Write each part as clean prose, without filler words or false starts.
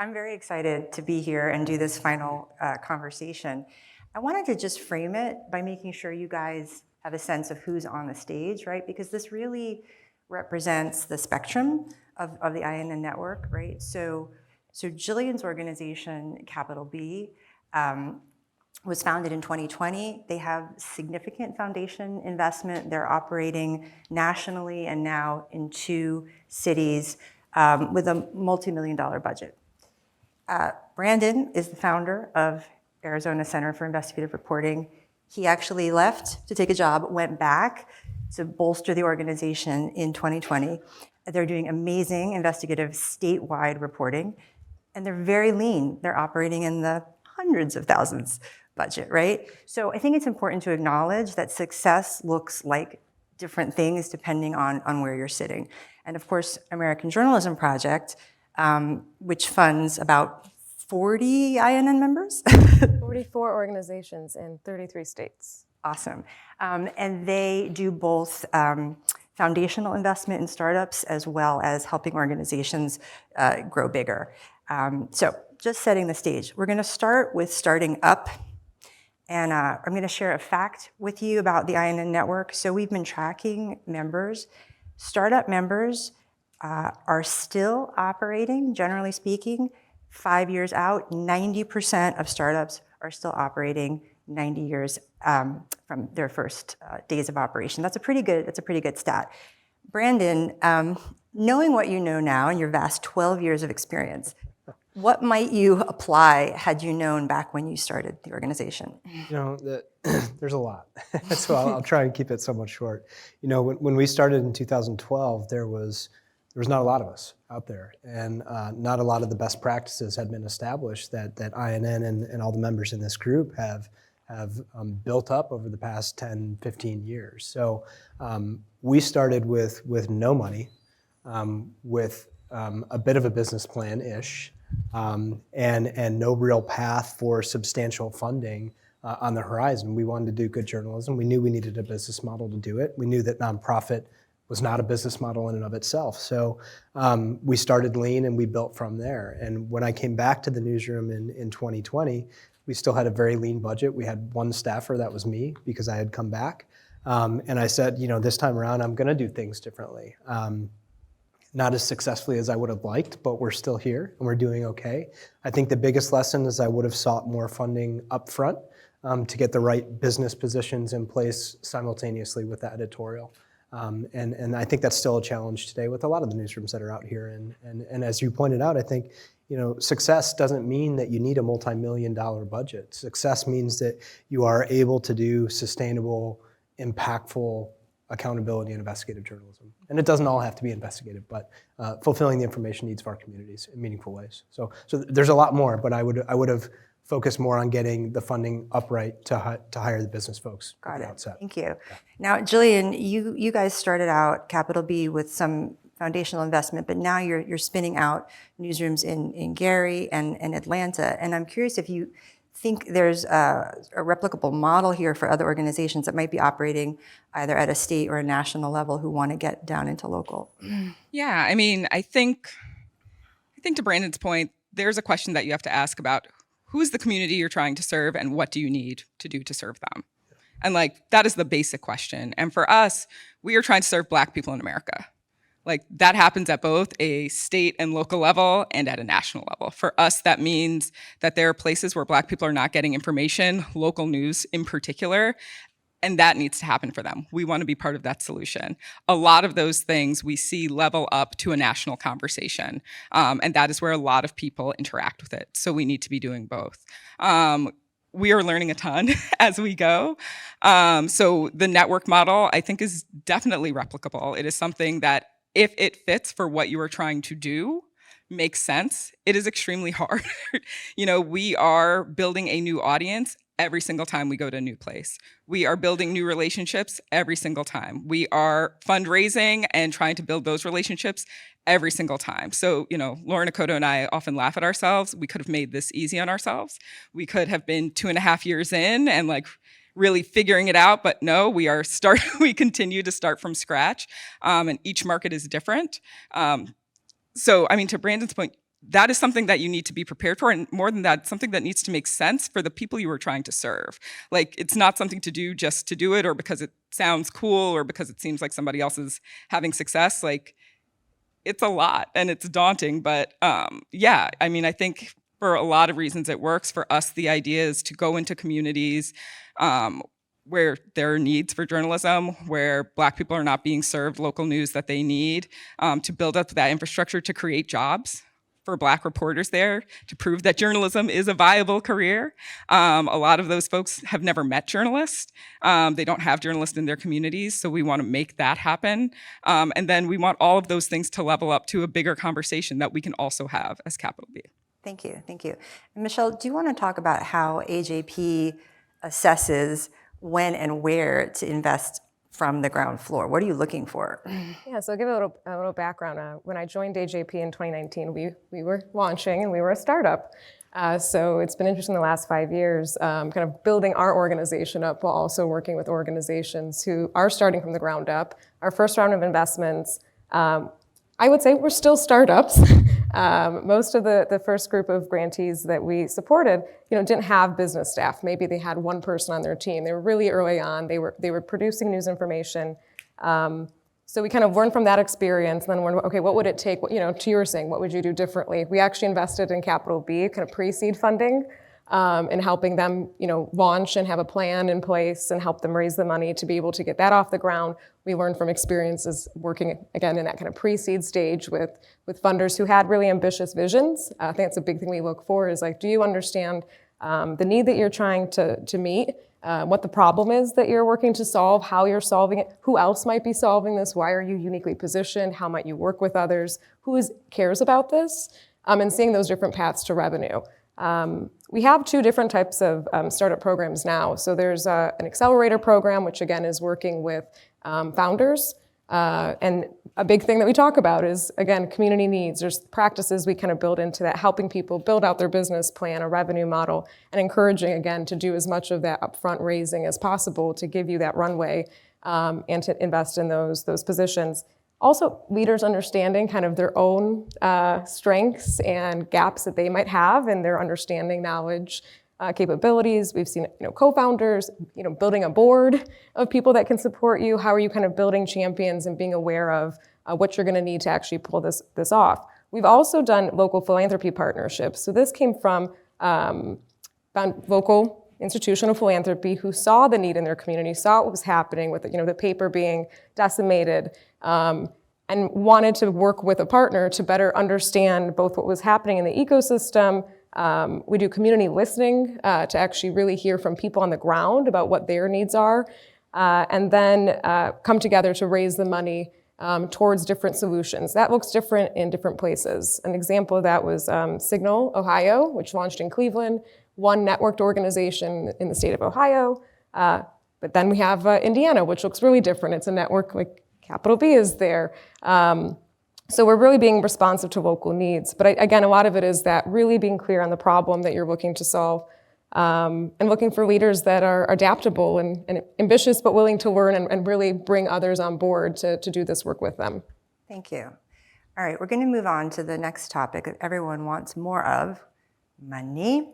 I'm very excited to be here and do this final conversation. I wanted to just frame it by making sure you guys have a sense of who's on the stage, right? Because this really represents the spectrum of the INN network, right? So Gillian's organization, Capital B, was founded in 2020. They have significant foundation investment. They're operating nationally and now in 2 cities with a multi-million-dollar budget. Brandon is the founder of Arizona Center for Investigative Reporting. He actually left to take a job, went back to bolster the organization in 2020. They're doing amazing investigative statewide reporting, and they're very lean. They're operating in the hundreds of thousands budget, right? So I think it's important to acknowledge that success looks like different things depending on where you're sitting. And of course, American Journalism Project, which funds about 40 INN members. 44 organizations in 33 states. Awesome. And they do both foundational investment in startups as well as helping organizations grow bigger. So just setting the stage. We're gonna start with starting up. And I'm gonna share a fact with you about the INN network. So we've been tracking members. Startup members are still operating, generally speaking, 5 years out. 90% of startups are still operating 90 years from their first days of operation. That's a pretty good stat. Brandon, knowing what you know now in your vast 12 years of experience, what might you apply had you known back when you started the organization? You know, there's a lot, so I'll try and keep it somewhat short. You know, when we started in 2012, there was not a lot of us out there, and not a lot of the best practices had been established that INN and all the members in this group have built up over the past 10, 15 years. So we started with no money, with a bit of a business plan-ish, and no real path for substantial funding on the horizon. We wanted to do good journalism. We knew we needed a business model to do it. We knew that nonprofit was not a business model in and of itself. So we started lean and we built from there. And when I came back to the newsroom in 2020, we still had a very lean budget. We had one staffer, that was me, because I had come back. And I said, you know, this time around, I'm gonna do things differently. Not as successfully as I would have liked, but we're still here and we're doing okay. I think the biggest lesson is I would have sought more funding up front to get the right business positions in place simultaneously with the editorial. And I think that's still a challenge today with a lot of the newsrooms that are out here. And as you pointed out, I think, you know, success doesn't mean that you need a multi-million-dollar budget. Success means that you are able to do sustainable, impactful accountability and investigative journalism. And it doesn't all have to be investigative, but fulfilling the information needs of our communities in meaningful ways. So there's a lot more, but I would have focused more on getting the funding upright to hire the business folks at the outset. Thank you. Yeah. Now, Gillian, you guys started out Capital B with some foundational investment, but now you're spinning out newsrooms in Gary and Atlanta. And I'm curious if you think there's a replicable model here for other organizations that might be operating either at a state or a national level who want to get down into local. Yeah, I mean, I think to Brandon's point, there's a question that you have to ask about who's the community you're trying to serve and what do you need to do to serve them? And like, that is the basic question. And for us, we are trying to serve Black people in America. Like, that happens at both a state and local level and at a national level. For us, that means that there are places where Black people are not getting information, local news in particular, and that needs to happen for them. We want to be part of that solution. A lot of those things we see level up to a national conversation, and that is where a lot of people interact with it. So we need to be doing both. We are learning a ton as we go. So the network model, I think, is definitely replicable. It is something that, if it fits for what you are trying to do, makes sense. It is extremely hard. You know, we are building a new audience every single time we go to a new place. We are building new relationships every single time. We are fundraising and trying to build those relationships every single time. So, you know, Lauren Akoto and I often laugh at ourselves. We could have made this easy on ourselves. We could have been 2.5 years in and like really figuring it out, but no, we continue to start from scratch, and each market is different. So, I mean, to Brandon's point, that is something that you need to be prepared for. And more than that, something that needs to make sense for the people you are trying to serve. Like, it's not something to do just to do it or because it sounds cool or because it seems like somebody else is having success. Like, it's a lot and it's daunting. But yeah, I mean, I think for a lot of reasons it works. For us, the idea is to go into communities where there are needs for journalism, where Black people are not being served local news that they need, to build up that infrastructure to create jobs for Black reporters there, to prove that journalism is a viable career. A lot of those folks have never met journalists. They don't have journalists in their communities, so we want to make that happen. And then we want all of those things to level up to a bigger conversation that we can also have as Capital B. Thank you, thank you. And Michelle, do you want to talk about how AJP assesses when and where to invest from the ground floor? What are you looking for? Yeah, so I'll give a little background. When I joined AJP in 2019, we were launching and we were a startup. So it's been interesting the last 5 years, kind of building our organization up while also working with organizations who are starting from the ground up. Our first round of investments, I would say we're still startups. Most of the first group of grantees that we supported, didn't have business staff. Maybe they had one person on their team. They were really early on. They were producing news information. So we kind of learned from that experience, and then wondered, okay, what would it take? To you were saying, what would you do differently? We actually invested in Capital B, kind of pre-seed funding, and helping them, launch and have a plan in place and help them raise the money to be able to get that off the ground. We learned from experiences working, again, in that kind of pre-seed stage with funders who had really ambitious visions. I think that's a big thing we look for is like, do you understand the need that you're trying to meet, what the problem is that you're working to solve, how you're solving it, who else might be solving this, why are you uniquely positioned, how might you work with others, who cares about this, and seeing those different paths to revenue. We have two different types of startup programs now. So there's an accelerator program, which again is working with founders. And a big thing that we talk about is, again, community needs. There's practices we kind of build into that, helping people build out their business plan, a revenue model, and encouraging, again, to do as much of that upfront raising as possible to give you that runway and to invest in those positions. Also, leaders understanding kind of their own strengths and gaps that they might have in their understanding, knowledge, capabilities. We've seen, co-founders, building a board of people that can support you. How are you kind of building champions and being aware of what you're going to need to actually pull this off? We've also done local philanthropy partnerships. So this came from local institutional philanthropy who saw the need in their community, saw what was happening with the paper being decimated, and wanted to work with a partner to better understand both what was happening in the ecosystem. We do community listening to actually really hear from people on the ground about what their needs are, and then come together to raise the money towards different solutions. That looks different in different places. An example of that was Signal, Ohio, which launched in Cleveland, one networked organization in the state of Ohio. But then we have Indiana, which looks really different. It's a network like Capital B is there. So we're really being responsive to local needs. But again, a lot of it is that really being clear on the problem that you're looking to solve, and looking for leaders that are adaptable and ambitious but willing to learn and really bring others on board to do this work with them. Thank you. All right, we're going to move on to the next topic that everyone wants more of, money.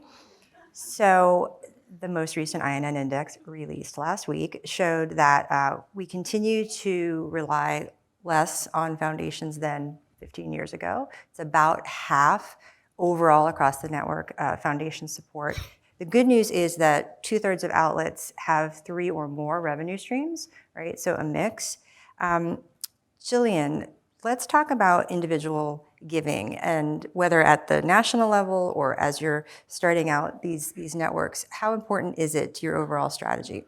So the most recent INN index released last week showed that we continue to rely less on foundations than 15 years ago. It's about half overall across the network foundation support. The good news is that 2/3 of outlets have 3 or more revenue streams, right? So a mix. Gillian, let's talk about individual giving and whether at the national level or as you're starting out these networks, how important is it to your overall strategy?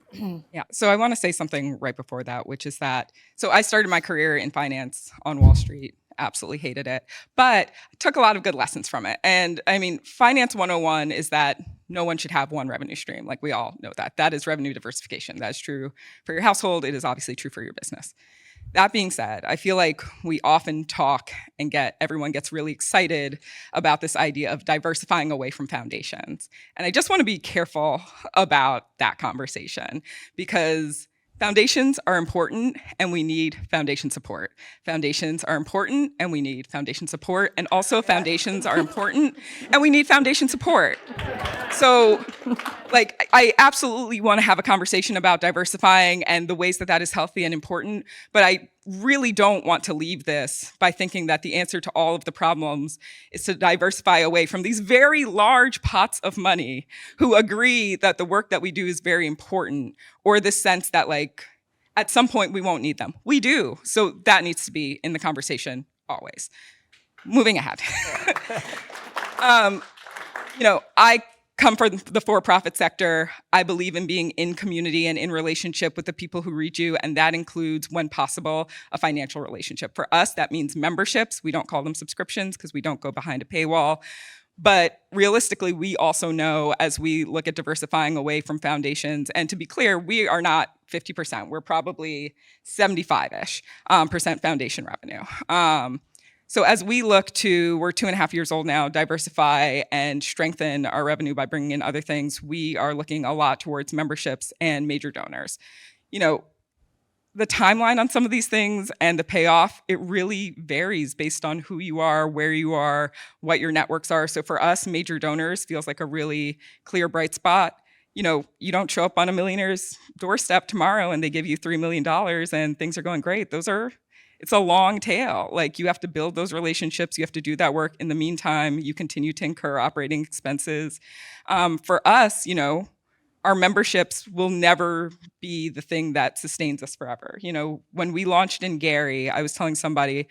Yeah, so I want to say something right before that, which is that, so I started my career in finance on Wall Street, absolutely hated it, but I took a lot of good lessons from it. And I mean, Finance 101 is that no one should have one revenue stream. Like we all know that. That is revenue diversification. That is true for your household. It is obviously true for your business. That being said, I feel like we often talk and everyone gets really excited about this idea of diversifying away from foundations. And I just want to be careful about that conversation because Foundations are important and we need foundation support. Foundations are important and we need foundation support. And also foundations are important and we need foundation support. So like, I absolutely want to have a conversation about diversifying and the ways that that is healthy and important, but I really don't want to leave this by thinking that the answer to all of the problems is to diversify away from these very large pots of money who agree that the work that we do is very important, or the sense that like, at some point we won't need them. We do, so that needs to be in the conversation always. Moving ahead. I come from the for-profit sector. I believe in being in community and in relationship with the people who read you, and that includes, when possible, a financial relationship. For us, that means memberships. We don't call them subscriptions because we don't go behind a paywall. But realistically, we also know as we look at diversifying away from foundations, and to be clear, we are not 50%. We're probably 75-ish percent foundation revenue. So as we look to, we're 2.5 years old now, diversify and strengthen our revenue by bringing in other things, we are looking a lot towards memberships and major donors. The timeline on some of these things and the payoff, it really varies based on who you are, where you are, what your networks are. So for us, major donors feels like a really clear, bright spot. You don't show up on a millionaire's doorstep tomorrow and they give you $3 million and things are going great. It's a long tail. Like, you have to build those relationships. You have to do that work. In the meantime, you continue to incur operating expenses. For us, our memberships will never be the thing that sustains us forever. When we launched in Gary, I was telling somebody,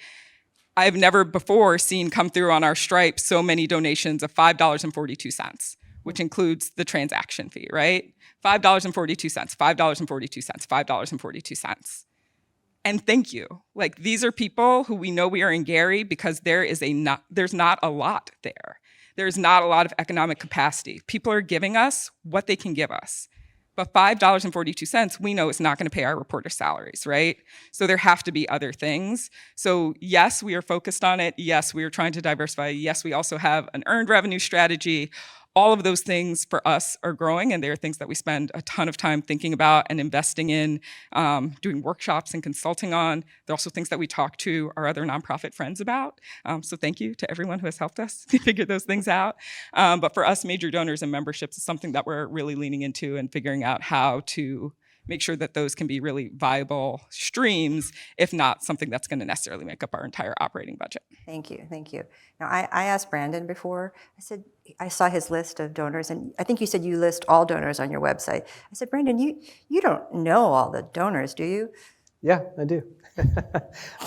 I've never before seen come through on our Stripe so many donations of $5.42, which includes the transaction fee, right? $5.42, $5.42, $5.42. And thank you. Like, these are people who we know we are in Gary because there's not a lot there. There's not a lot of economic capacity. People are giving us what they can give us. But $5.42, we know it's not going to pay our reporter salaries, right? So there have to be other things. So yes, we are focused on it. Yes, we are trying to diversify. Yes, we also have an earned revenue strategy. All of those things for us are growing, and they're things that we spend a ton of time thinking about and investing in, doing workshops and consulting on. They're also things that we talk to our other nonprofit friends about. So thank you to everyone who has helped us figure those things out. But for us, major donors and memberships is something that we're really leaning into and figuring out how to make sure that those can be really viable streams, if not something that's going to necessarily make up our entire operating budget. Thank you, thank you. Now, I asked Brandon before, I said, I saw his list of donors, and I think you said you list all donors on your website. I said, Brandon, you don't know all the donors, do you? Yeah, I do.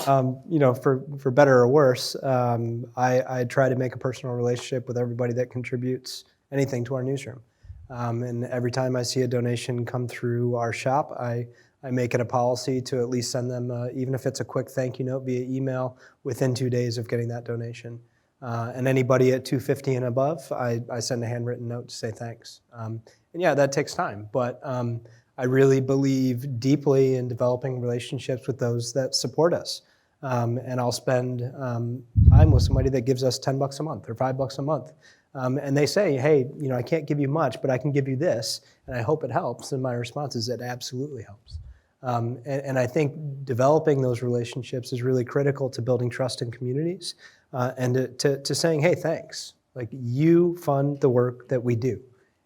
For better or worse, I try to make a personal relationship with everybody that contributes anything to our newsroom. And every time I see a donation come through our shop, I make it a policy to at least send them, even if it's a quick thank you note via email, within 2 days of getting that donation. And anybody at $250 and above, I send a handwritten note to say thanks. And yeah, that takes time, but I really believe deeply in developing relationships with those that support us. And I'll spend time with somebody that gives us $10 a month or $5 a month. And they say, hey, I can't give you much, but I can give you this, and I hope it helps. And my response is, it absolutely helps. And I think developing those relationships is really critical to building trust in communities and to saying, hey, thanks. Like, you fund the work that we do.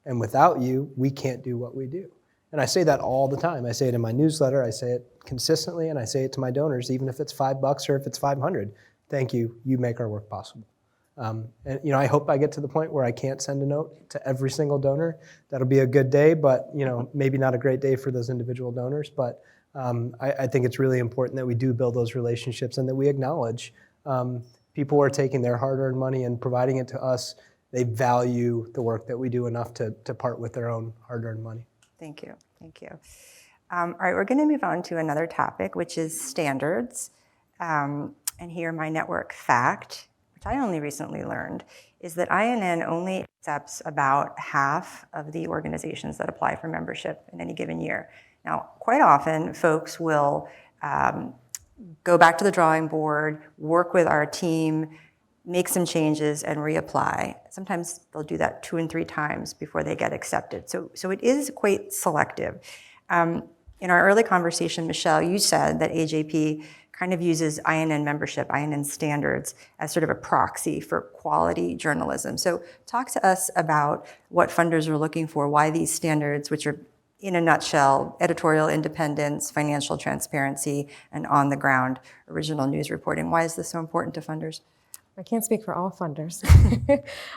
And without you, we can't do what we do. And I say that all the time. I say it in my newsletter. I say it consistently, and I say it to my donors, even if it's $5 or if it's 500. Thank you. You make our work possible. And I hope I get to the point where I can't send a note to every single donor. That'll be a good day, but maybe not a great day for those individual donors. But I think it's really important that we do build those relationships and that we acknowledge people are taking their hard-earned money and providing it to us. They value the work that we do enough to part with their own hard-earned money. Thank you, thank you. All right, we're going to move on to another topic, which is standards. And here, my network fact, which I only recently learned, is that INN only accepts about half of the organizations that apply for membership in any given year. Now, quite often, folks will go back to the drawing board, work with our team, make some changes, and reapply. Sometimes they'll do that 2 and 3 times before they get accepted. So it is quite selective. In our early conversation, Michelle, you said that AJP kind of uses INN membership, INN standards, as sort of a proxy for quality journalism. So talk to us about what funders are looking for, why these standards, which are, in a nutshell, editorial independence, financial transparency, and on-the-ground original news reporting. Why is this so important to funders? I can't speak for all funders.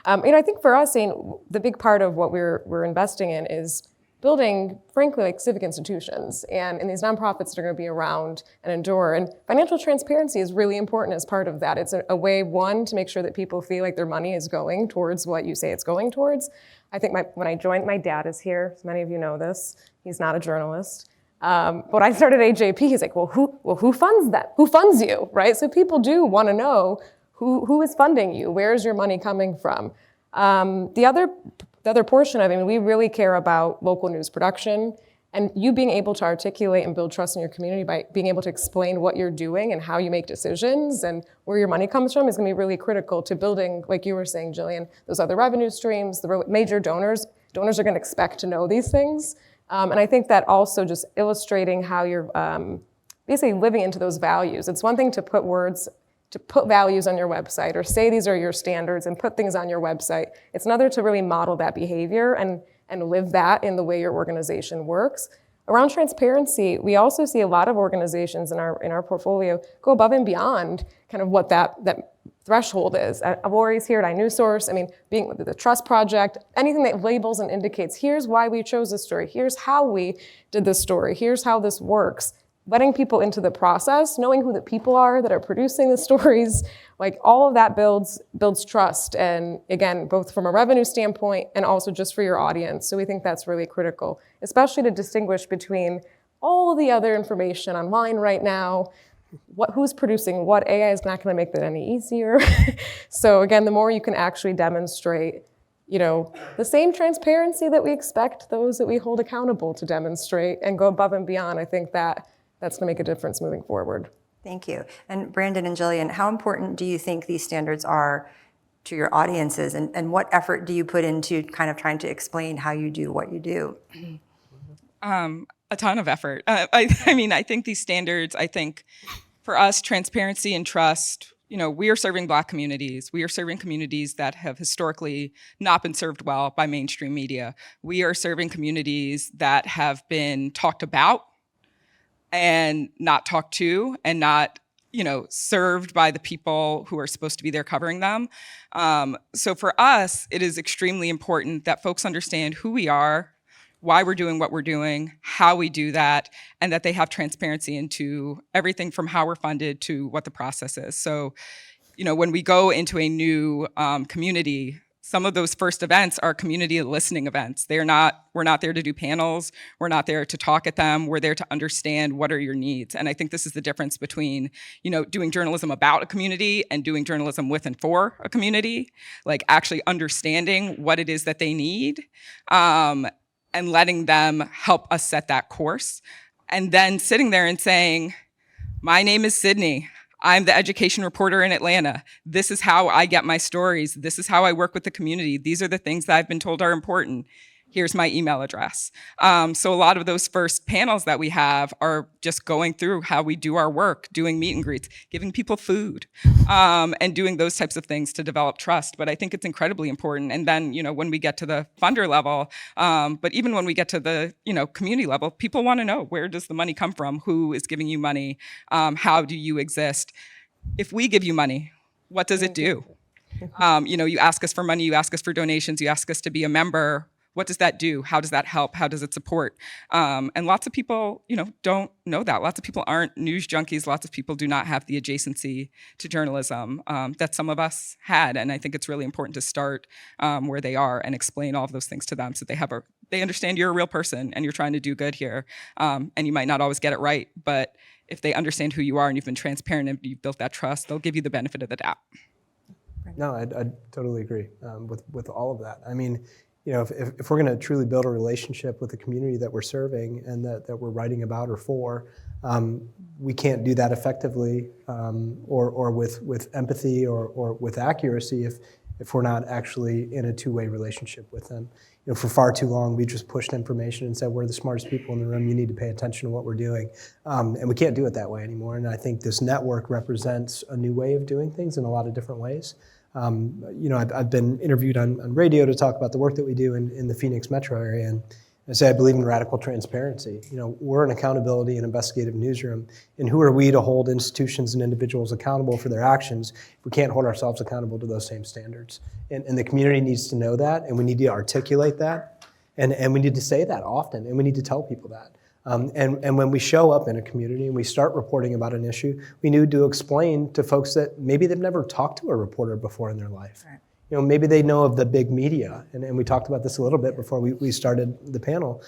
I think for us, the big part of what we're investing in is building, frankly, like civic institutions and these nonprofits that are going to be around and endure. And financial transparency is really important as part of that. It's a way, one, to make sure that people feel like their money is going towards what you say it's going towards. I think when I joined, my dad is here. Many of you know this. He's not a journalist. But when I started AJP, he's like, who funds that? Who funds you, right? So people do want to know who is funding you? Where is your money coming from? The other portion of it, we really care about local news production and you being able to articulate and build trust in your community by being able to explain what you're doing and how you make decisions and where your money comes from is going to be really critical to building, like you were saying, Gillian, those other revenue streams, the major donors. Donors are going to expect to know these things. And I think that also just illustrating how you're basically living into those values. It's one thing to put values on your website or say these are your standards and put things on your website. It's another to really model that behavior and live that in the way your organization works. Around transparency, we also see a lot of organizations in our portfolio go above and beyond kind of what that threshold is. Lori's here at iNewsSource. Being with the Trust Project, anything that labels and indicates, here's why we chose this story, here's how we did this story, here's how this works. Letting people into the process, knowing who the people are that are producing the stories, like all of that builds trust. And again, both from a revenue standpoint and also just for your audience. So we think that's really critical, especially to distinguish between all the other information online right now, who's producing what. AI is not going to make that any easier. So again, the more you can actually demonstrate, the same transparency that we expect those that we hold accountable to demonstrate and go above and beyond, I think that's going to make a difference moving forward. Thank you. And Brandon and Gillian, how important do you think these standards are to your audiences, and what effort do you put into kind of trying to explain how you do what you do? A ton of effort. I think these standards, for us, transparency and trust, we are serving Black communities. We are serving communities that have historically not been served well by mainstream media. We are serving communities that have been talked about and not talked to and not, served by the people who are supposed to be there covering them. So for us, it is extremely important that folks understand who we are, why we're doing what we're doing, how we do that, and that they have transparency into everything from how we're funded to what the process is. So, when we go into a new community, some of those first events are community listening events. We're not there to do panels. We're not there to talk at them. We're there to understand what are your needs. And I think this is the difference between, doing journalism about a community and doing journalism with and for a community, like actually understanding what it is that they need, and letting them help us set that course. And then sitting there and saying, my name is Sydney. I'm the education reporter in Atlanta. This is how I get my stories. This is how I work with the community. These are the things that I've been told are important. Here's my email address. So a lot of those first panels that we have are just going through how we do our work, doing meet and greets, giving people food, and doing those types of things to develop trust. But I think it's incredibly important. And then, when we get to the funder level, but even when we get to the, community level, people want to know, where does the money come from? Who is giving you money? How do you exist? If we give you money, what does it do? You ask us for money, you ask us for donations, you ask us to be a member. What does that do? How does that help? How does it support? And lots of people, don't know that. Lots of people aren't news junkies. Lots of people do not have the adjacency to journalism that some of us had. And I think it's really important to start where they are and explain all of those things to them so they understand you're a real person and you're trying to do good here. And you might not always get it right, but if they understand who you are and you've been transparent and you've built that trust, they'll give you the benefit of the doubt. No, I totally agree with all of that. If we're going to truly build a relationship with the community that we're serving and that we're writing about or for, we can't do that effectively or with empathy or with accuracy if we're not actually in a two-way relationship with them. You know, for far too long, we just pushed information and said, we're the smartest people in the room, you need to pay attention to what we're doing. And we can't do it that way anymore. And I think this network represents a new way of doing things in a lot of different ways. You know, I've been interviewed on radio to talk about the work that we do in the Phoenix metro area, and I say I believe in radical transparency. You know, we're an accountability and investigative newsroom, and who are we to hold institutions and individuals accountable for their actions if we can't hold ourselves accountable to those same standards? And the community needs to know that, and we need to articulate that, and we need to say that often, and we need to tell people that. And when we show up in a community and we start reporting about an issue, we need to explain to folks that maybe they've never talked to a reporter before in their life. Right. You know, maybe they know of the big media, and we talked about this a little bit before we started the panel.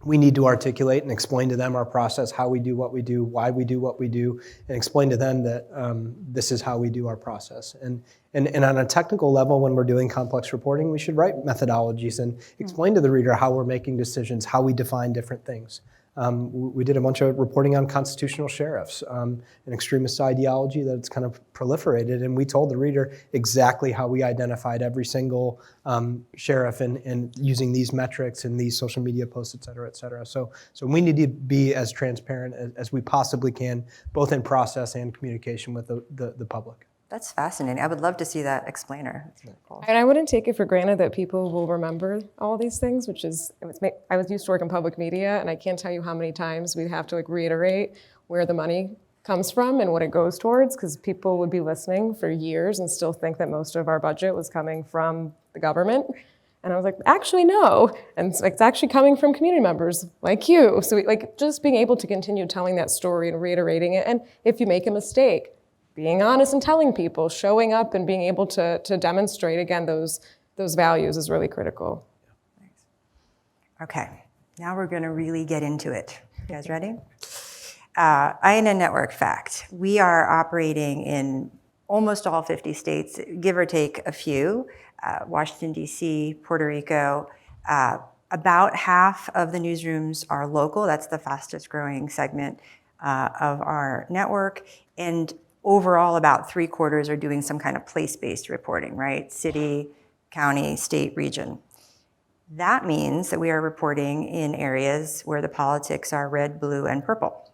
We need to articulate and explain to them our process, how we do what we do, why we do what we do, and explain to them that this is how we do our process. And on a technical level, when we're doing complex reporting, we should write methodologies and explain to the reader how we're making decisions, how we define different things. We did a bunch of reporting on constitutional sheriffs, an extremist ideology that's kind of proliferated, and we told the reader exactly how we identified every single sheriff and using these metrics and these social media posts, et cetera, et cetera. So we need to be as transparent as we possibly can, both in process and communication with the public. That's fascinating. I would love to see that explainer. That's really cool. And I wouldn't take it for granted that people will remember all these things, which is, I was used to work in public media, and I can't tell you how many times we have to reiterate where the money comes from and what it goes towards, because people would be listening for years and still think that most of our budget was coming from the government. And I was like, actually, no. And it's actually coming from community members like you. So just being able to continue telling that story and reiterating it. And if you make a mistake, being honest and telling people, showing up and being able to demonstrate, again, those values is really critical. Thanks. Okay, now we're gonna really get into it. You guys ready? INN Network fact. We are operating in almost all 50 states, give or take a few. Washington, D.C., Puerto Rico. About half of the newsrooms are local. That's the fastest growing segment of our network. And overall, about 3/4 are doing some kind of place-based reporting, right? City, county, state, region. That means that we are reporting in areas where the politics are red, blue, and purple.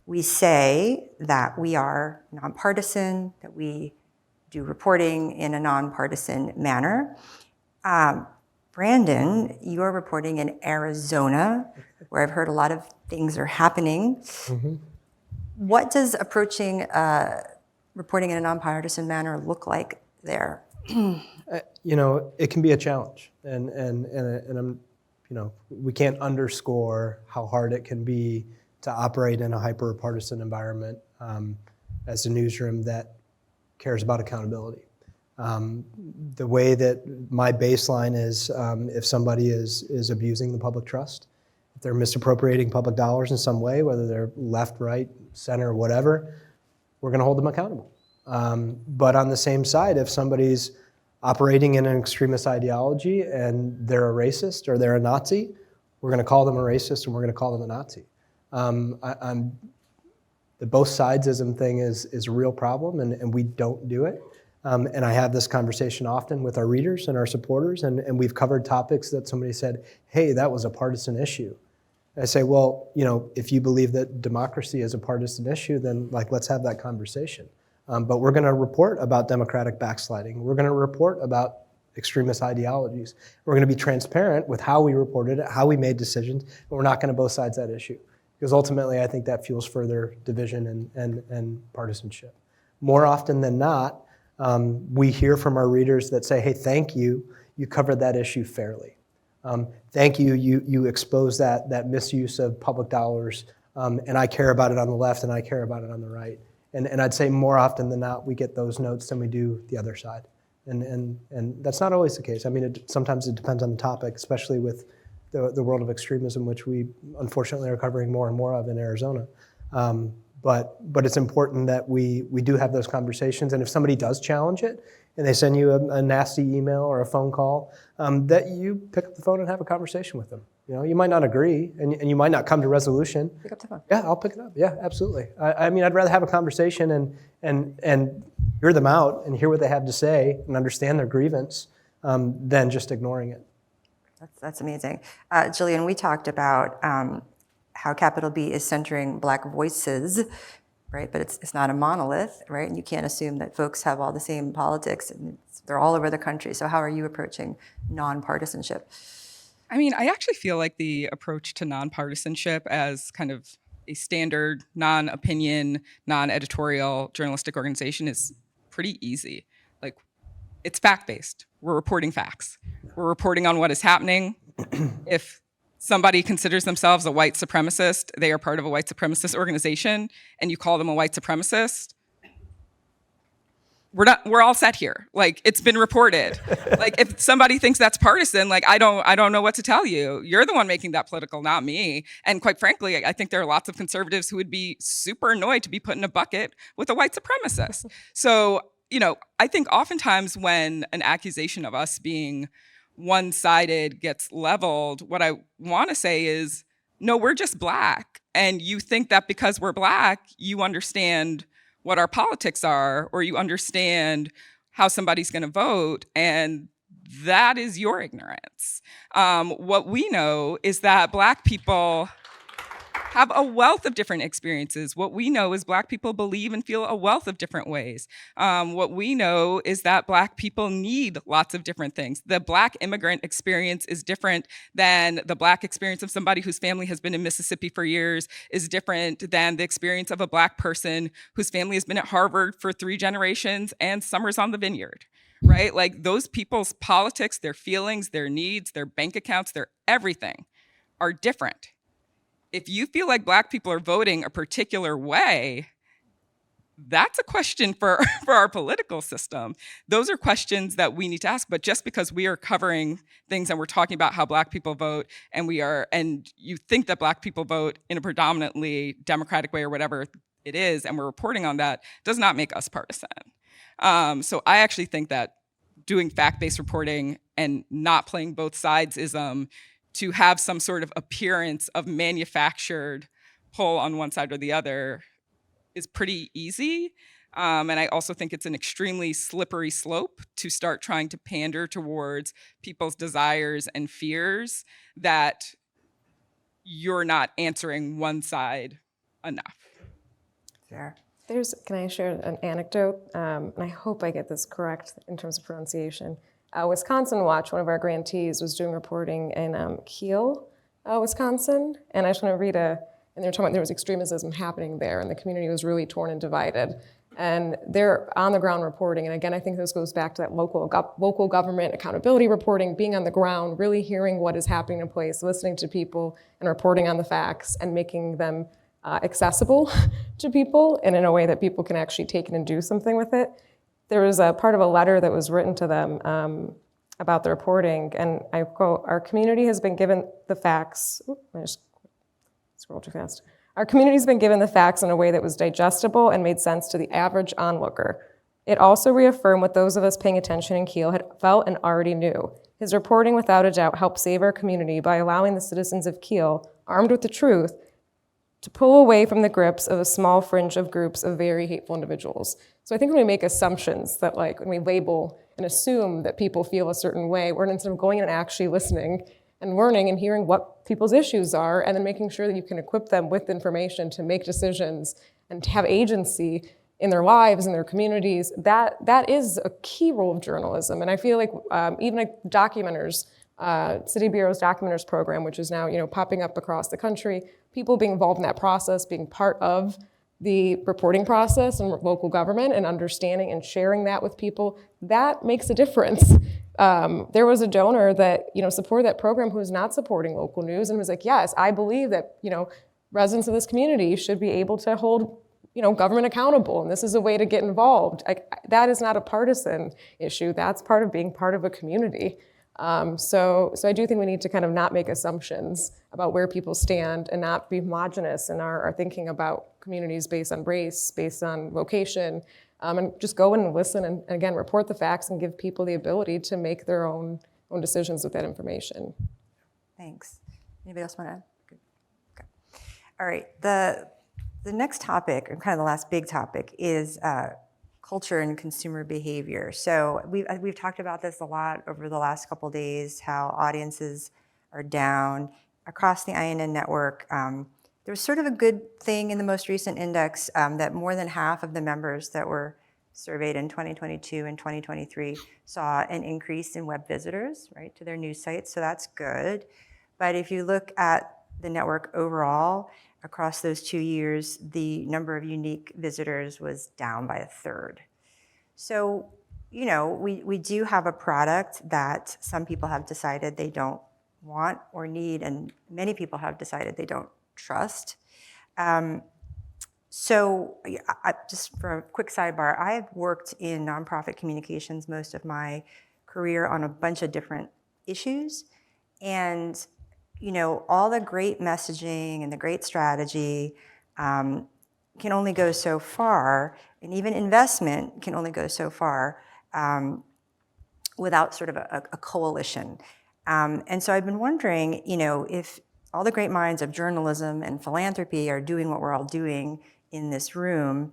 We say that we are nonpartisan, that we do reporting in a nonpartisan manner. Brandon, you're reporting in Arizona, where I've heard a lot of things are happening. Mm-hmm. What does approaching reporting in a nonpartisan manner look like there? You know, it can be a challenge, and I'm, you know, we can't underscore how hard it can be to operate in a hyper-partisan environment as a newsroom that cares about accountability. The way that my baseline is, if somebody is abusing the public trust, if they're misappropriating public dollars in some way, whether they're left, right, center, whatever, we're going to hold them accountable. But on the same side, if somebody's operating in an extremist ideology and they're a racist or they're a Nazi, we're going to call them a racist and we're going to call them a Nazi. The both sidesism thing is a real problem, and we don't do it. And I have this conversation often with our readers and our supporters, and we've covered topics that somebody said, hey, that was a partisan issue. I say, well, you know, if you believe that democracy is a partisan issue, then let's have that conversation. But we're going to report about democratic backsliding. We're going to report about extremist ideologies. We're going to be transparent with how we reported it, how we made decisions, and we're not going to both sides that issue. Because ultimately, I think that fuels further division and partisanship. More often than not, we hear from our readers that say, hey, thank you, you covered that issue fairly. Thank you, you exposed that misuse of public dollars, and I care about it on the left and I care about it on the right. And I'd say more often than not, we get those notes than we do the other side. And that's not always the case. I mean, sometimes it depends on the topic, especially with the world of extremism, which we unfortunately are covering more and more of in Arizona. But it's important that we do have those conversations, and if somebody does challenge it, and they send you a nasty email or a phone call, that you pick up the phone and have a conversation with them. You know, you might not agree, and you might not come to resolution. Pick up the phone. Yeah, I'll pick it up. Yeah, absolutely. I mean, I'd rather have a conversation and hear them out and hear what they have to say and understand their grievance than just ignoring it. That's amazing. Gillian, we talked about how capital B is centering Black voices, right? But it's not a monolith, right? And you can't assume that folks have all the same politics, and they're all over the country. So how are you approaching nonpartisanship? I mean, I actually feel like the approach to nonpartisanship as kind of a standard, non-opinion, non-editorial journalistic organization is pretty easy. Like, it's fact-based. We're reporting facts. We're reporting on what is happening. If somebody considers themselves a white supremacist, they are part of a white supremacist organization, and you call them a white supremacist, we're all set here. Like, it's been reported. Like, if somebody thinks that's partisan, like, I don't know what to tell you. You're the one making that political, not me. And quite frankly, I think there are lots of conservatives who would be super annoyed to be put in a bucket with a white supremacist. So, you know, I think oftentimes when an accusation of us being one-sided gets leveled, what I want to say is, no, we're just Black. And you think that because we're Black, you understand what our politics are, or you understand how somebody's going to vote, and that is your ignorance. What we know is that Black people have a wealth of different experiences. What we know is Black people believe and feel a wealth of different ways. What we know is that Black people need lots of different things. The Black immigrant experience is different than the Black experience of somebody whose family has been in Mississippi for years, is different than the experience of a Black person whose family has been at Harvard for 3 generations and summers on the vineyard, right? Like, those people's politics, their feelings, their needs, their bank accounts, their everything are different. If you feel like Black people are voting a particular way, that's a question for our political system. Those are questions that we need to ask. But just because we are covering things and we're talking about how Black people vote, and you think that Black people vote in a predominantly Democratic way or whatever it is, and we're reporting on that, does not make us partisan. So I actually think that doing fact-based reporting and not playing both sidesism to have some sort of appearance of manufactured pull on one side or the other is pretty easy. And I also think it's an extremely slippery slope to start trying to pander towards people's desires and fears that you're not answering one side enough. Fair. Can I share an anecdote? And I hope I get this correct in terms of pronunciation. Wisconsin Watch, one of our grantees, was doing reporting in Kiel, Wisconsin. And I just want to read and they were talking about there was extremism happening there, and the community was really torn and divided. And they're on the ground reporting. And again, I think this goes back to that local government accountability reporting, being on the ground, really hearing what is happening in place, listening to people and reporting on the facts and making them accessible to people and in a way that people can actually take it and do something with it. There was a part of a letter that was written to them about the reporting, and I quote, "Our community has been given the facts," I just scrolled too fast. "Our community has been given the facts in a way that was digestible and made sense to the average onlooker. It also reaffirmed what those of us paying attention in Kiel had felt and already knew. His reporting, without a doubt, helped save our community by allowing the citizens of Kiel, armed with the truth, to pull away from the grips of a small fringe of groups of very hateful individuals." So I think when we make assumptions that, like, when we label and assume that people feel a certain way, we're instead of going and actually listening and learning and hearing what people's issues are, and then making sure that you can equip them with information to make decisions and to have agency in their lives and their communities, that is a key role of journalism. And I feel like even like documenters, City Bureau's Documenters program, which is now popping up across the country, people being involved in that process, being part of the reporting process and local government and understanding and sharing that with people, that makes a difference. There was a donor that supported that program who was not supporting local news and was like, yes, I believe that residents of this community should be able to hold government accountable, and this is a way to get involved. That is not a partisan issue. That's part of being part of a community. So I do think we need to kind of not make assumptions about where people stand and not be homogenous in our thinking about communities based on race, based on location, and just go in and listen and again, report the facts and give people the ability to make their own decisions with that information. Thanks. Anybody else want to add? Good. Okay. All right. The next topic, and kind of the last big topic, is culture and consumer behavior. So we've talked about this a lot over the last couple of days, how audiences are down across the INN network. There was sort of a good thing in the most recent index that more than half of the members that were surveyed in 2022 and 2023 saw an increase in web visitors, right, to their news sites. So that's good. But if you look at the network overall, across those 2 years, the number of unique visitors was down by a third. So, you know, we do have a product that some people have decided they don't want or need, and many people have decided they don't trust. So just for a quick sidebar, I've worked in nonprofit communications most of my career on a bunch of different issues. And, you know, all the great messaging and the great strategy can only go so far, and even investment can only go so far without sort of a coalition. And so I've been wondering, you know, if all the great minds of journalism and philanthropy are doing what we're all doing in this room,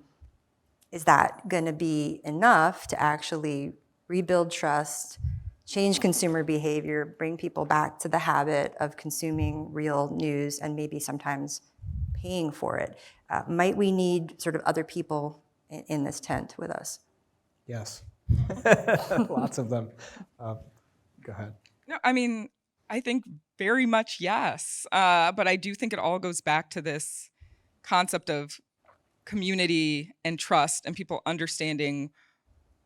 is that going to be enough to actually rebuild trust, change consumer behavior, bring people back to the habit of consuming real news and maybe sometimes paying for it? Might we need sort of other people in this tent with us? Yes. Lots of them. Go ahead. No, I mean, I think very much yes. But I do think it all goes back to this concept of community and trust and people understanding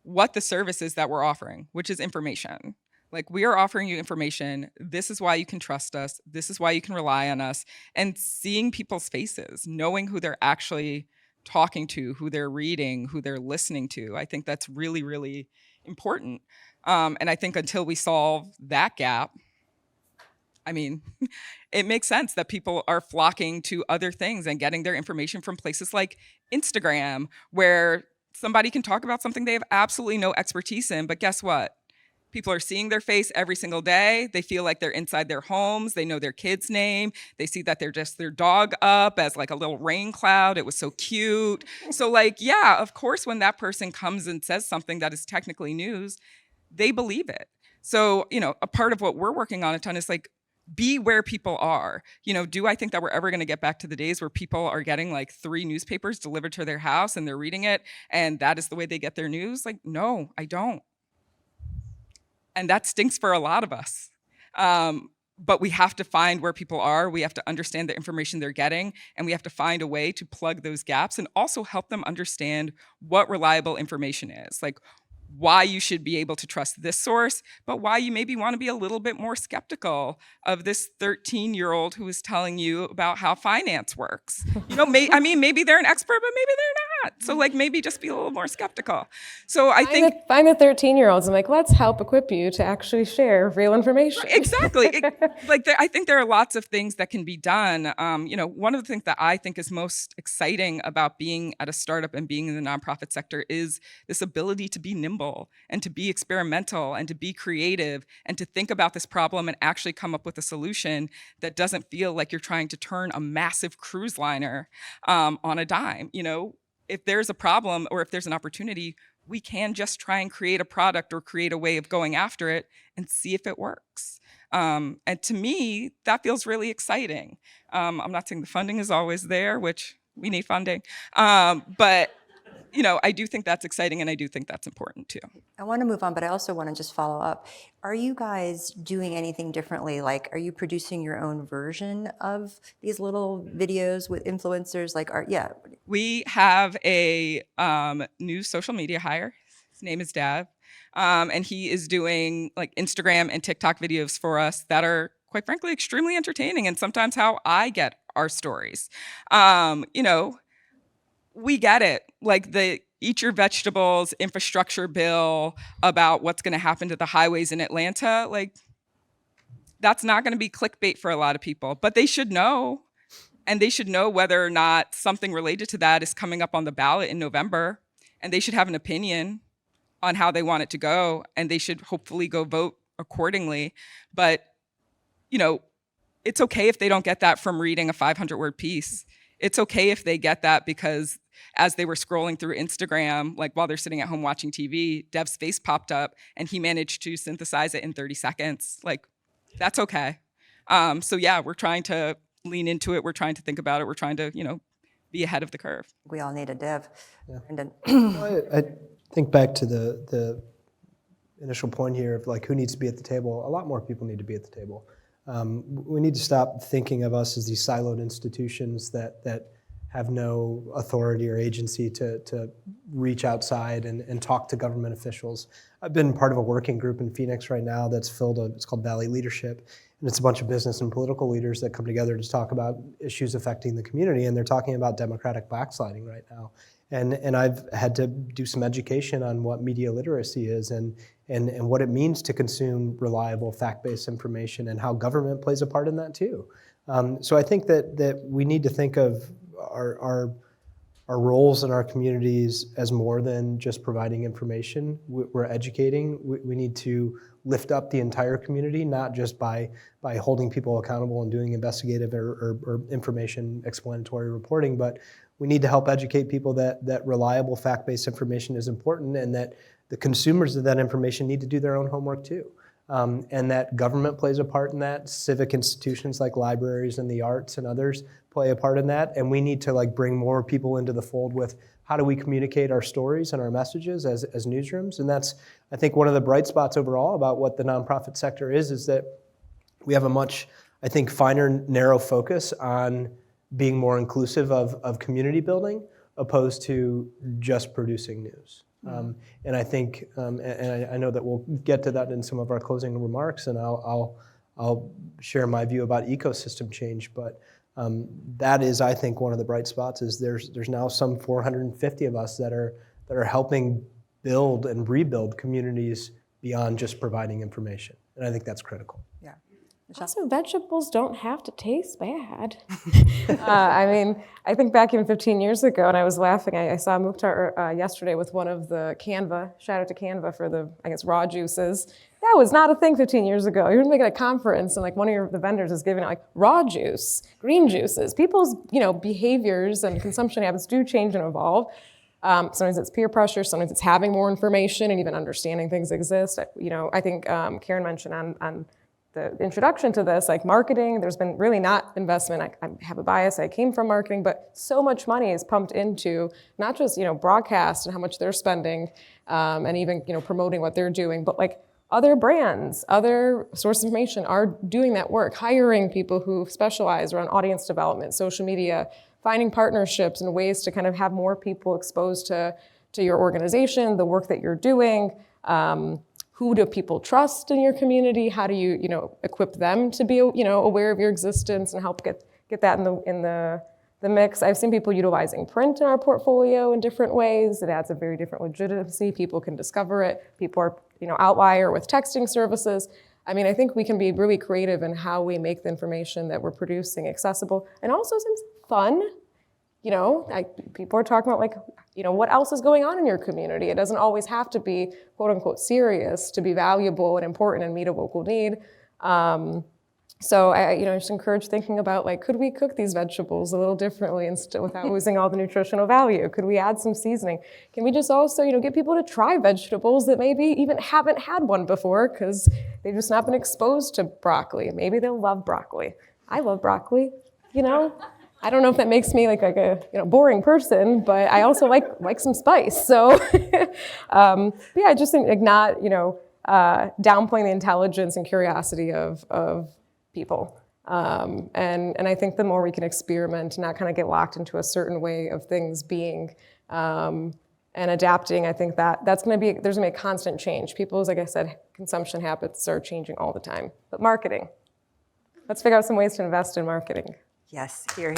what the service is that we're offering, which is information. Like, we are offering you information. This is why you can trust us. This is why you can rely on us. And seeing people's faces, knowing who they're actually talking to, who they're reading, who they're listening to, I think that's really, really important. And I think until we solve that gap, I mean, it makes sense that people are flocking to other things and getting their information from places like Instagram, where somebody can talk about something they have absolutely no expertise in. But guess what? People are seeing their face every single day. They feel like they're inside their homes. They know their kid's name. They see that they're just their dog up as like a little rain cloud. It was so cute. So like, yeah, of course, when that person comes and says something that is technically news, they believe it. So, you know, a part of what we're working on a ton is like, be where people are. You know, do I think that we're ever going to get back to the days where people are getting like 3 newspapers delivered to their house and they're reading it and that is the way they get their news? Like, no, I don't. And that stinks for a lot of us. But we have to find where people are. We have to understand the information they're getting, and we have to find a way to plug those gaps and also help them understand what reliable information is. Like, why you should be able to trust this source, but why you maybe want to be a little bit more skeptical of this 13-year-old who is telling you about how finance works. You know, maybe they're an expert, but maybe they're not. So like, maybe just be a little more skeptical. So I think find the 13-year-olds. I'm like, let's help equip you to actually share real information. Exactly. I think there are lots of things that can be done. You know, one of the things that I think is most exciting about being at a startup and being in the nonprofit sector is this ability to be nimble and to be experimental and to be creative and to think about this problem and actually come up with a solution that doesn't feel like you're trying to turn a massive cruise liner on a dime. You know, if there's a problem or if there's an opportunity, we can just try and create a product or create a way of going after it and see if it works. And to me, that feels really exciting. I'm not saying the funding is always there, which we need funding, but you know, I do think that's exciting and I do think that's important too. I want to move on, but I also want to just follow up. Are you guys doing anything differently? Like, are you producing your own version of these little videos with influencers? Like, We have a new social media hire. His name is Dav. And he is doing like Instagram and TikTok videos for us that are, quite frankly, extremely entertaining and sometimes how I get our stories. You know, we get it. Like the Eat Your Vegetables infrastructure bill about what's going to happen to the highways in Atlanta, like that's not going to be clickbait for a lot of people, but they should know. And they should know whether or not something related to that is coming up on the ballot in November. And they should have an opinion on how they want it to go. And they should hopefully go vote accordingly. But, you know, it's okay if they don't get that from reading a 500-word piece. It's okay if they get that because as they were scrolling through Instagram, like while they're sitting at home watching TV, Dev's face popped up and he managed to synthesize it in 30 seconds. Like, that's okay. So yeah, we're trying to lean into it. We're trying to think about it. We're trying to, be ahead of the curve. We all need a Dev. Brendan. I think back to the initial point here of like who needs to be at the table. A lot more people need to be at the table. We need to stop thinking of us as these siloed institutions that have no authority or agency to reach outside and talk to government officials. I've been part of a working group in Phoenix right now that's it's called Valley Leadership. And it's a bunch of business and political leaders that come together to talk about issues affecting the community. And they're talking about democratic backsliding right now. And I've had to do some education on what media literacy is and what it means to consume reliable fact-based information and how government plays a part in that too. So I think that we need to think of our roles in our communities as more than just providing information. We're educating. We need to lift up the entire community, not just by holding people accountable and doing investigative or information explanatory reporting, but we need to help educate people that reliable fact-based information is important and that the consumers of that information need to do their own homework too. And that government plays a part in that, civic institutions like libraries and the arts and others play a part in that, and we need to bring more people into the fold with how do we communicate our stories and our messages as newsrooms. And that's, I think, one of the bright spots overall about what the nonprofit sector is that we have a much, I think, finer, narrow focus on being more inclusive of community building opposed to just producing news. And I think, and I know that we'll get to that in some of our closing remarks, and I'll share my view about ecosystem change, but that is, I think, one of the bright spots is there's now some 450 of us that are helping build and rebuild communities beyond just providing information, and I think that's critical. Yeah. Also, vegetables don't have to taste bad. I mean, I think back even 15 years ago, and I was laughing, I saw Mukhtar yesterday with one of the Canva, shout out to Canva for the, I guess, raw juices. That was not a thing 15 years ago. You were making a conference and one of the vendors is giving out raw juice, green juices. People's, behaviors and consumption habits do change and evolve. Sometimes it's peer pressure, sometimes it's having more information and even understanding things exist. I think Karen mentioned on the introduction to this, marketing, there's been really not investment. I have a bias, I came from marketing, but so much money is pumped into not just, broadcast and how much they're spending and even, promoting what they're doing, but other brands, other sources of information are doing that work, hiring people who specialize around audience development, social media, finding partnerships and ways to kind of have more people exposed to your organization, the work that you're doing. Who do people trust in your community? How do you, equip them to be, aware of your existence and help get that in the mix? I've seen people utilizing print in our portfolio in different ways. It adds a very different legitimacy. People can discover it. People are, outlier with texting services. I mean, I think we can be really creative in how we make the information that we're producing accessible and also some fun. People are talking about what else is going on in your community. It doesn't always have to be quote unquote serious to be valuable and important and meet a local need. So I just encourage thinking about could we cook these vegetables a little differently without losing all the nutritional value? Could we add some seasoning? Can we just also get people to try vegetables that maybe even haven't had one before because they've just not been exposed to broccoli? Maybe they'll love broccoli. I love broccoli, I don't know if that makes me like a boring person, but I also like some spice. So yeah, I just think not downplaying the intelligence and curiosity of people. And I think the more we can experiment and not kind of get locked into a certain way of things being and adapting, I think there's gonna be a constant change. People's, like I said, consumption habits are changing all the time. But marketing, let's figure out some ways to invest in marketing. Yes, here.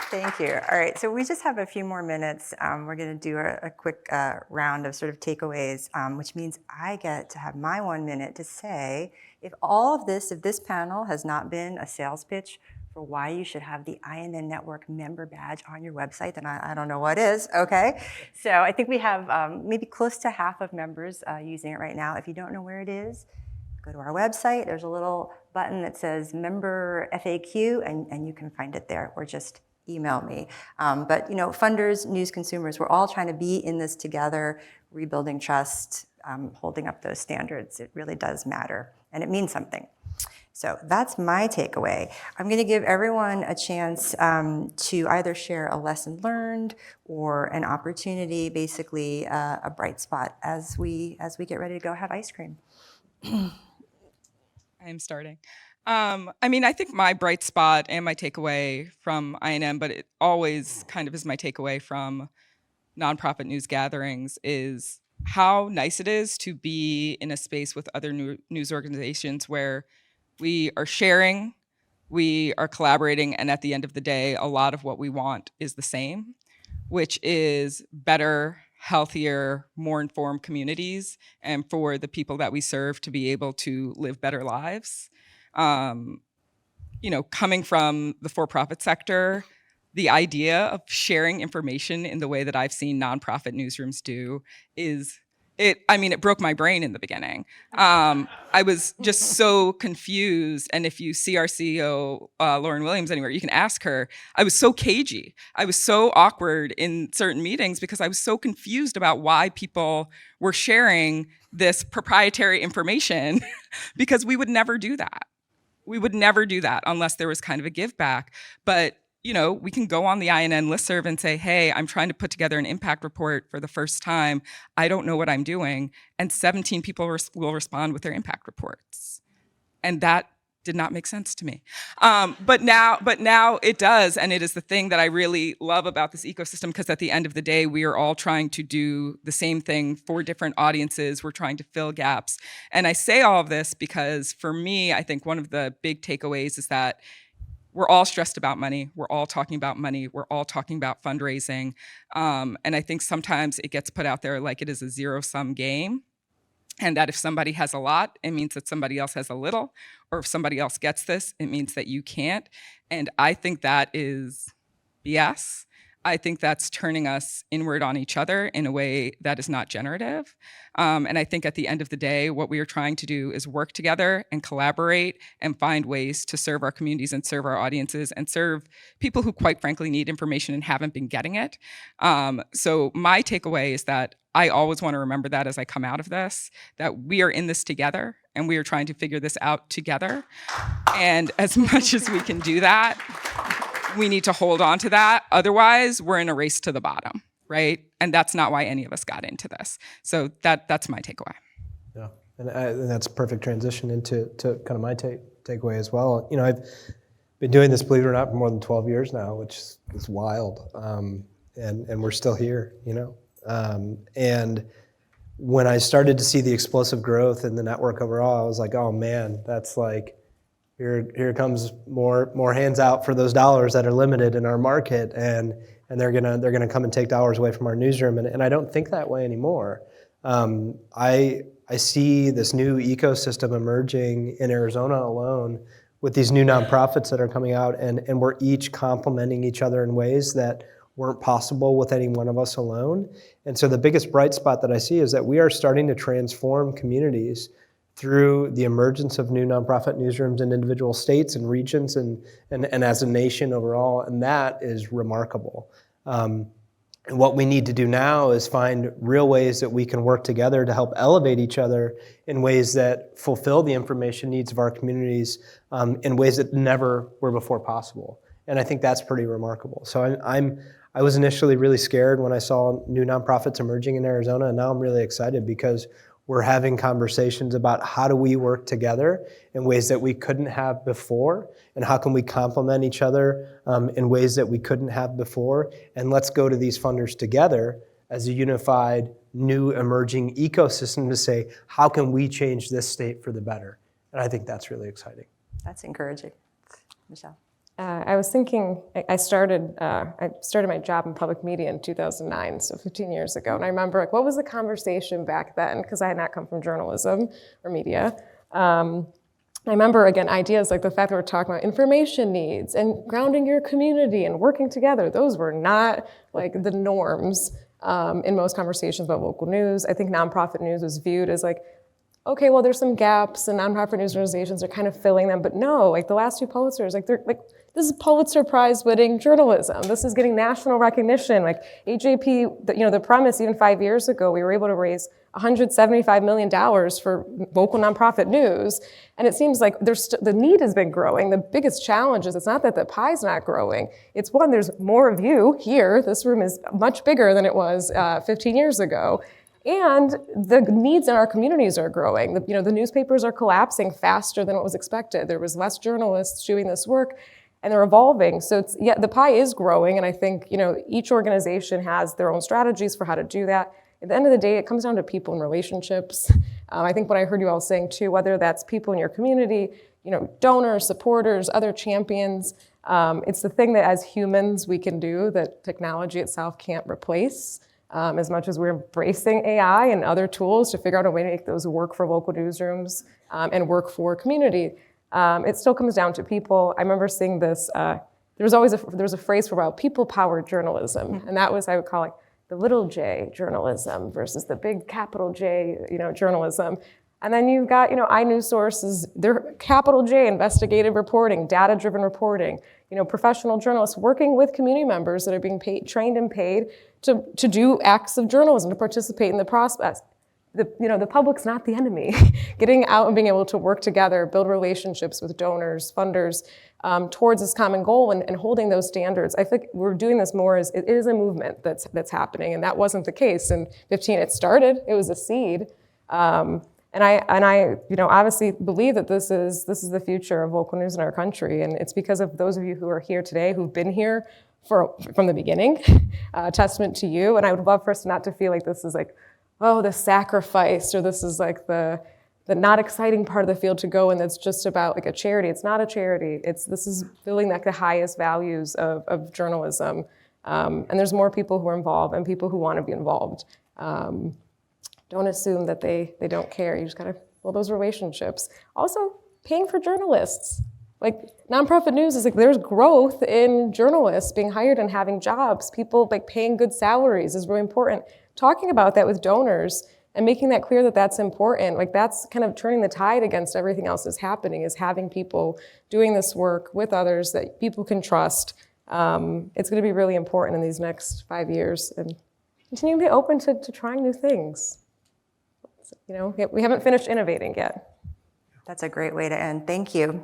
Thank you. All right, so we just have a few more minutes. We're going to do a quick round of sort of takeaways, which means I get to have my 1 minute to say, if this panel has not been a sales pitch for why you should have the INN Network member badge on your website, then I don't know what is, okay? So I think we have maybe close to half of members using it right now. If you don't know where it is, go to our website. There's a little button that says Member FAQ, and you can find it there, or just email me. But funders, news consumers, we're all trying to be in this together, rebuilding trust, holding up those standards. It really does matter, and it means something. So that's my takeaway. I'm going to give everyone a chance to either share a lesson learned or an opportunity, basically a bright spot as we get ready to go have ice cream. I am starting. I think my bright spot and my takeaway from INM, but it always kind of is my takeaway from nonprofit news gatherings, is how nice it is to be in a space with other news organizations where we are sharing, we are collaborating, and at the end of the day, a lot of what we want is the same, which is better, healthier, more informed communities, and for the people that we serve to be able to live better lives. Coming from the for-profit sector, the idea of sharing information in the way that I've seen nonprofit newsrooms do it broke my brain in the beginning. I was just so confused. And if you see our CEO, Lauren Williams, anywhere, you can ask her. I was so cagey. I was so awkward in certain meetings because I was so confused about why people were sharing this proprietary information because we would never do that. We would never do that unless there was kind of a give back. But we can go on the INN listserv and say, hey, I'm trying to put together an impact report for the first time. I don't know what I'm doing. And 17 people will respond with their impact reports. And that did not make sense to me. But now it does. And it is the thing that I really love about this ecosystem, because at the end of the day, we are all trying to do the same thing for different audiences. We're trying to fill gaps. And I say all of this because for me, I think one of the big takeaways is that we're all stressed about money. We're all talking about money. We're all talking about fundraising. And I think sometimes it gets put out there like it is a zero-sum game. And that if somebody has a lot, it means that somebody else has a little. Or if somebody else gets this, it means that you can't. And I think that is BS. I think that's turning us inward on each other in a way that is not generative. And I think at the end of the day, what we are trying to do is work together and collaborate and find ways to serve our communities and serve our audiences and serve people who quite frankly need information and haven't been getting it. So my takeaway is that I always want to remember that as I come out of this, that we are in this together and we are trying to figure this out together. And as much as we can do that, we need to hold on to that. Otherwise, we're in a race to the bottom, right? And that's not why any of us got into this. So that's my takeaway. Yeah, and that's a perfect transition into kind of my takeaway as well. I've been doing this, believe it or not, for more than 12 years now, which is wild. And we're still here, and when I started to see the explosive growth in the network overall, I was like, oh man, that's like, here comes more hands out for those dollars that are limited in our market, and they're gonna come and take dollars away from our newsroom, and I don't think that way anymore. I see this new ecosystem emerging in Arizona alone with these new nonprofits that are coming out, and we're each complementing each other in ways that weren't possible with any one of us alone. And so the biggest bright spot that I see is that we are starting to transform communities through the emergence of new nonprofit newsrooms in individual states and regions and as a nation overall, and that is remarkable. And what we need to do now is find real ways that we can work together to help elevate each other in ways that fulfill the information needs of our communities in ways that never were before possible. And I think that's pretty remarkable. So I was initially really scared when I saw new nonprofits emerging in Arizona, and now I'm really excited because we're having conversations about how do we work together in ways that we couldn't have before, and how can we complement each other in ways that we couldn't have before, and let's go to these funders together as a unified, new, emerging ecosystem to say, how can we change this state for the better? And I think that's really exciting. That's encouraging. Michelle? I was thinking, I started my job in public media in 2009, so 15 years ago. And I remember, what was the conversation back then? Because I had not come from journalism or media. I remember, again, ideas like the fact that we're talking about information needs and grounding your community and working together. Those were not like the norms in most conversations about local news. I think nonprofit news was viewed as like, okay, well, there's some gaps and nonprofit news organizations are kind of filling them, but no, like the last two Pulitzers, like this is Pulitzer Prize winning journalism. This is getting national recognition. Like AJP, the premise even 5 years ago, we were able to raise $175 million for local nonprofit news. And it seems like the need has been growing. The biggest challenge is it's not that the pie's not growing. It's one, there's more of you here. This room is much bigger than it was 15 years ago. And the needs in our communities are growing. The newspapers are collapsing faster than what was expected. There was less journalists doing this work, and they're evolving. So the pie is growing, and I think each organization has their own strategies for how to do that. At the end of the day, it comes down to people and relationships. I think what I heard you all saying too, whether that's people in your community, donors, supporters, other champions, it's the thing that as humans we can do that technology itself can't replace. As much as we're embracing AI and other tools to figure out a way to make those work for local newsrooms and work for community, it still comes down to people. I remember seeing this, there was a phrase for a while, people-powered journalism, and that was, I would call it, the little j journalism versus the big capital J, journalism. And then you've got, iNews sources, they're capital J, investigative reporting, data-driven reporting, professional journalists working with community members that are being trained and paid to do acts of journalism, to participate in the process. The public's not the enemy. Getting out and being able to work together, build relationships with donors, funders, towards this common goal and holding those standards. I think we're doing this more as it is a movement that's happening, and that wasn't the case in 15. It started, it was a seed. And I obviously believe that this is the future of local news in our country, and it's because of those of you who are here today, who've been here from the beginning. Testament to you, and I would love for us not to feel like this is like, oh, the sacrifice, or this is like the not exciting part of the field to go, and it's just about like a charity. It's not a charity. This is building like the highest values of journalism, and there's more people who are involved and people who want to be involved. Don't assume that they don't care. You just gotta build those relationships. Also, paying for journalists. Like nonprofit news is like there's growth in journalists being hired and having jobs. People like paying good salaries is really important. Talking about that with donors and making that clear that that's important. Like that's kind of turning the tide against everything else that's happening, is having people doing this work with others that people can trust. It's gonna be really important in these next 5 years, and continue to be open to trying new things. We haven't finished innovating yet. That's a great way to end. Thank you.